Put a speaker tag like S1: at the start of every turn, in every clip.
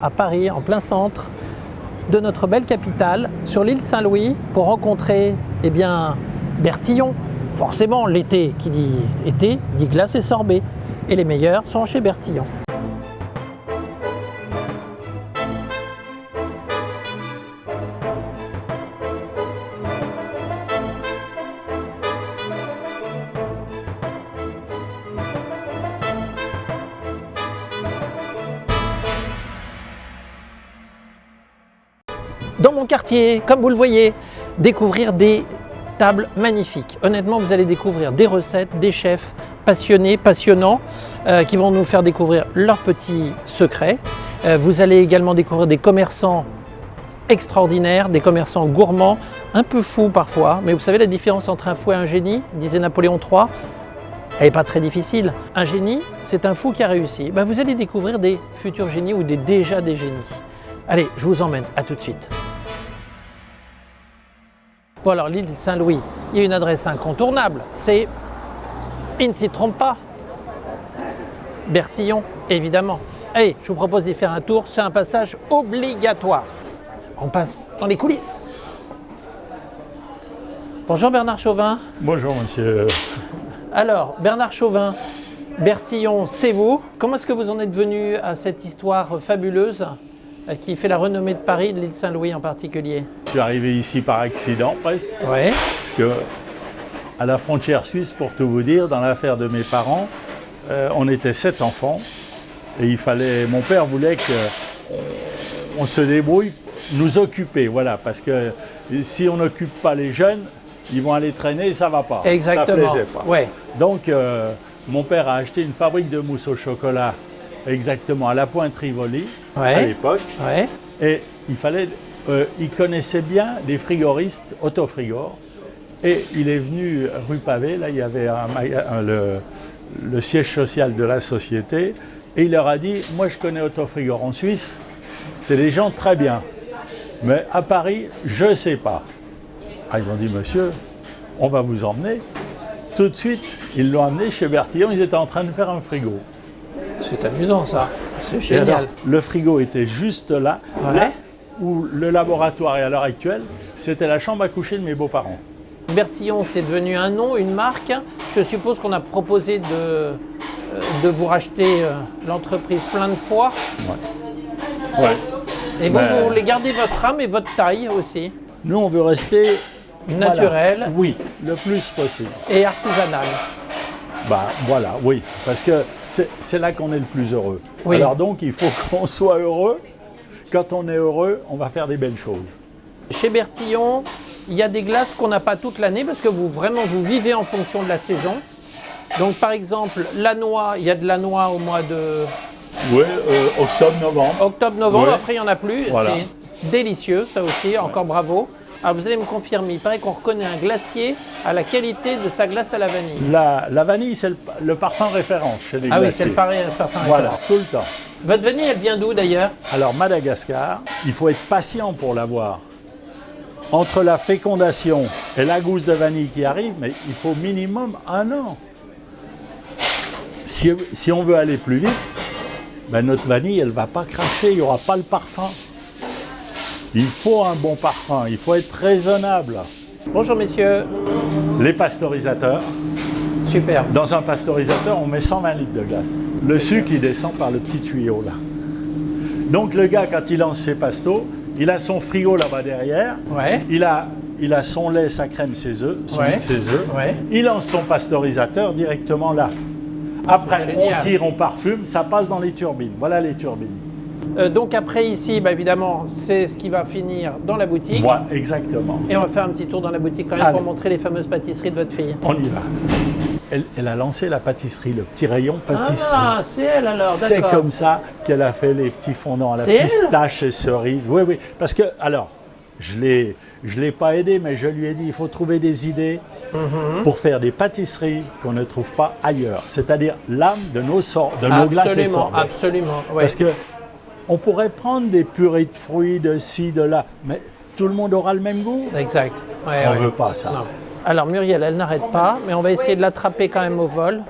S1: À Paris, en plein centre de notre belle capitale, sur l'île Saint-Louis, pour rencontrer Bertillon. Forcément, l'été qui dit été dit glace et sorbet. Et les meilleurs sont chez Bertillon. Dans mon quartier, comme vous le voyez, découvrir des tables magnifiques. Honnêtement, vous allez découvrir des recettes, des chefs passionnés, passionnants, qui vont nous faire découvrir leurs petits secrets. Vous allez également découvrir des commerçants extraordinaires, des commerçants gourmands, un peu fous parfois. Mais vous savez la différence entre un fou et un génie, disait Napoléon III, elle n'est pas très difficile. Un génie, c'est un fou qui a réussi. Vous allez découvrir des futurs génies ou déjà des génies. Allez, je vous emmène, à tout de suite. Bon alors, l'île Saint-Louis, il y a une adresse incontournable, c'est, il ne s'y trompe pas, Bertillon, évidemment. Allez, je vous propose d'y faire un tour, c'est un passage obligatoire. On passe dans les coulisses. Bonjour Bernard Chauvin.
S2: Bonjour monsieur.
S1: Alors, Bernard Chauvin, Bertillon, c'est vous. Comment est-ce que vous en êtes venu à cette histoire fabuleuse qui fait la renommée de Paris, de l'île Saint-Louis en particulier?
S2: Je suis arrivé ici par accident presque.
S1: Oui.
S2: Parce que à la frontière suisse, pour tout vous dire, dans l'affaire de mes parents, on était 7 enfants et mon père voulait qu'on se débrouille, nous occuper, voilà, parce que si on n'occupe pas les jeunes, ils vont aller traîner et ça va pas.
S1: Exactement.
S2: Ça plaisait pas.
S1: Ouais.
S2: Donc mon père a acheté une fabrique de mousse au chocolat exactement à la Pointe-Rivoli à l'époque.
S1: Ouais.
S2: Et il connaissait bien les frigoristes autofrigor. Et il est venu rue Pavée, là il y avait le siège social de la société. Et il leur a dit, moi je connais autofrigor en Suisse, c'est des gens très bien. Mais à Paris, je ne sais pas. Ah, ils ont dit, monsieur, on va vous emmener. Tout de suite, ils l'ont amené chez Bertillon, ils étaient en train de faire un frigo.
S1: C'est amusant ça, c'est génial.
S2: Alors, le frigo était juste là, là où le laboratoire est à l'heure actuelle, c'était la chambre à coucher de mes beaux-parents.
S1: Bertillon, c'est devenu un nom, une marque. Je suppose qu'on a proposé de vous racheter l'entreprise plein de fois.
S2: Ouais.
S1: Et vous voulez garder votre âme et votre taille aussi.
S2: Nous, on veut rester
S1: naturel.
S2: Voilà. Oui, le plus possible.
S1: Et artisanal.
S2: Voilà, oui, parce que c'est là qu'on est le plus heureux.
S1: Oui.
S2: Alors donc, il faut qu'on soit heureux. Quand on est heureux, on va faire des belles choses.
S1: Chez Bertillon, il y a des glaces qu'on n'a pas toute l'année parce que vous vivez en fonction de la saison. Donc par exemple, la noix, il y a de la noix au mois de...
S2: Oui, octobre-novembre.
S1: Octobre-novembre,
S2: ouais.
S1: Après il n'y en a plus. Voilà. C'est délicieux, ça aussi, encore bravo. Alors vous allez me confirmer, il paraît qu'on reconnaît un glacier à la qualité de sa glace à la vanille.
S2: La vanille, c'est le parfum référence chez les glaciers.
S1: Ah oui, c'est le parfum référence.
S2: Voilà, tout le temps.
S1: Votre vanille, elle vient d'où d'ailleurs?
S2: Alors Madagascar, il faut être patient pour l'avoir. Entre la fécondation et la gousse de vanille qui arrive, mais il faut minimum 1 an. Si on veut aller plus vite, notre vanille, elle ne va pas cracher, il n'y aura pas le parfum. Il faut un bon parfum, il faut être raisonnable.
S1: Bonjour messieurs.
S2: Les pasteurisateurs.
S1: Super.
S2: Dans un pasteurisateur, on met 120 litres de glace. Le sucre, il descend par le petit tuyau là. Donc le gars, quand il lance ses pastos, il a son frigo là-bas derrière.
S1: Ouais.
S2: Il a son lait, sa crème, ses œufs, ses œufs.
S1: Ouais.
S2: Il lance son pasteurisateur directement là. Après, on tire, on parfume, ça passe dans les turbines. Voilà les turbines.
S1: Donc après ici, évidemment, c'est ce qui va finir dans la boutique.
S2: Ouais, exactement.
S1: Et on va faire un petit tour dans la boutique quand même pour montrer les fameuses pâtisseries de votre fille.
S2: On y va. Elle a lancé la pâtisserie, le petit rayon pâtisserie.
S1: Ah, c'est elle alors, d'accord.
S2: C'est comme ça qu'elle a fait les petits fondants à la pistache et cerise. Oui, oui. Parce que, alors, je l'ai pas aidé, mais je lui ai dit, il faut trouver des idées pour faire des pâtisseries qu'on ne trouve pas ailleurs. C'est-à-dire l'âme de nos glaces et sorbets.
S1: Absolument, oui.
S2: Parce que on pourrait prendre des purées de fruits, de ci, de là, mais tout le monde aura le même goût.
S1: Exact. Ouais,
S2: on ne veut pas ça.
S1: Non. Alors Muriel, elle n'arrête pas, mais on va essayer de l'attraper quand même au vol.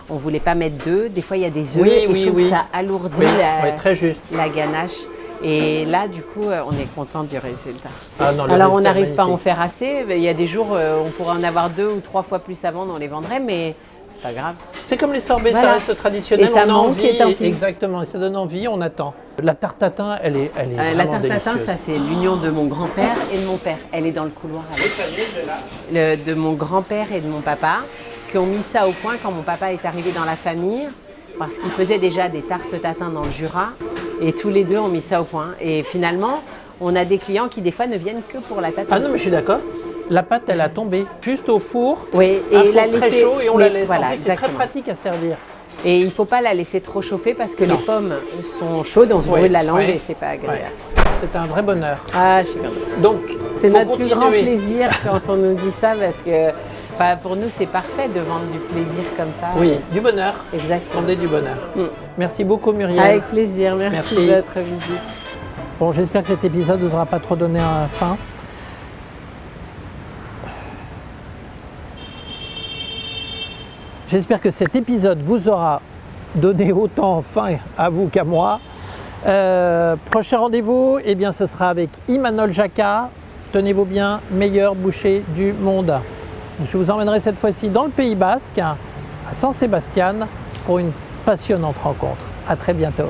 S3: On ne voulait pas mettre d'œufs. Des fois, il y a des œufs
S1: Oui,
S3: et
S1: oui,
S3: je trouve
S1: oui.
S3: que ça alourdit
S1: Oui, très juste.
S3: la ganache. Et là, du coup, on est content du résultat.
S1: Ah non, le
S3: Alors, on
S1: résultat est
S3: n'arrive pas à en
S1: magnifique.
S3: faire assez. Il y a des jours, on pourrait en avoir 2 ou 3 fois plus à vendre, on les vendrait, mais c'est pas grave.
S1: C'est comme les sorbets, ça
S3: Voilà.
S1: reste traditionnel.
S3: Et ça
S1: on a
S3: manque,
S1: envie,
S3: et tant pis.
S1: exactement, et ça donne envie, on attend. La tarte tatin, elle est
S3: La
S1: vraiment
S3: tarte tatin,
S1: délicieuse.
S3: ça c'est l'union de mon grand-père et de mon père. Elle est dans le couloir avec. De mon grand-père et de mon papa, qui ont mis ça au point quand mon papa est arrivé dans la famille, parce qu'il faisait déjà des tartes tatin dans le Jura, et tous les deux ont mis ça au point. Et finalement, on a des clients qui des fois ne viennent que pour la tatin.
S1: Ah non, mais je suis d'accord. La pâte, elle a tombé juste au four,
S3: Oui,
S1: un
S3: et
S1: four
S3: la
S1: très
S3: laisser
S1: chaud, et on la laisse.
S3: Voilà,
S1: en plus, c'est très
S3: exactement.
S1: pratique à servir.
S3: Et il ne faut pas la laisser trop chauffer parce que
S1: Non.
S3: les pommes sont chaudes, on se brûle la langue
S1: ouais.
S3: et c'est pas agréable.
S1: Ouais. C'est un vrai bonheur.
S3: Ah, je suis contente.
S1: Donc,
S3: C'est
S1: faut
S3: notre plus grand
S1: continuer.
S3: plaisir quand on nous dit ça parce que enfin, pour nous c'est parfait de vendre du plaisir comme ça.
S1: Oui, du bonheur.
S3: Exactement.
S1: Vendez du bonheur.
S3: Mm.
S1: Merci beaucoup, Muriel.
S3: Avec plaisir, merci,
S1: Merci.
S3: de votre visite.
S1: Bon, j'espère que cet épisode ne vous aura pas trop donné faim. J'espère que cet épisode vous aura donné autant faim à vous qu'à moi. Prochain rendez-vous, eh bien, ce sera avec Imanol Jacquat. Tenez-vous bien, meilleur boucher du monde. Je vous emmènerai cette fois-ci dans le Pays Basque, à San Sebastián, pour une passionnante rencontre. À très bientôt.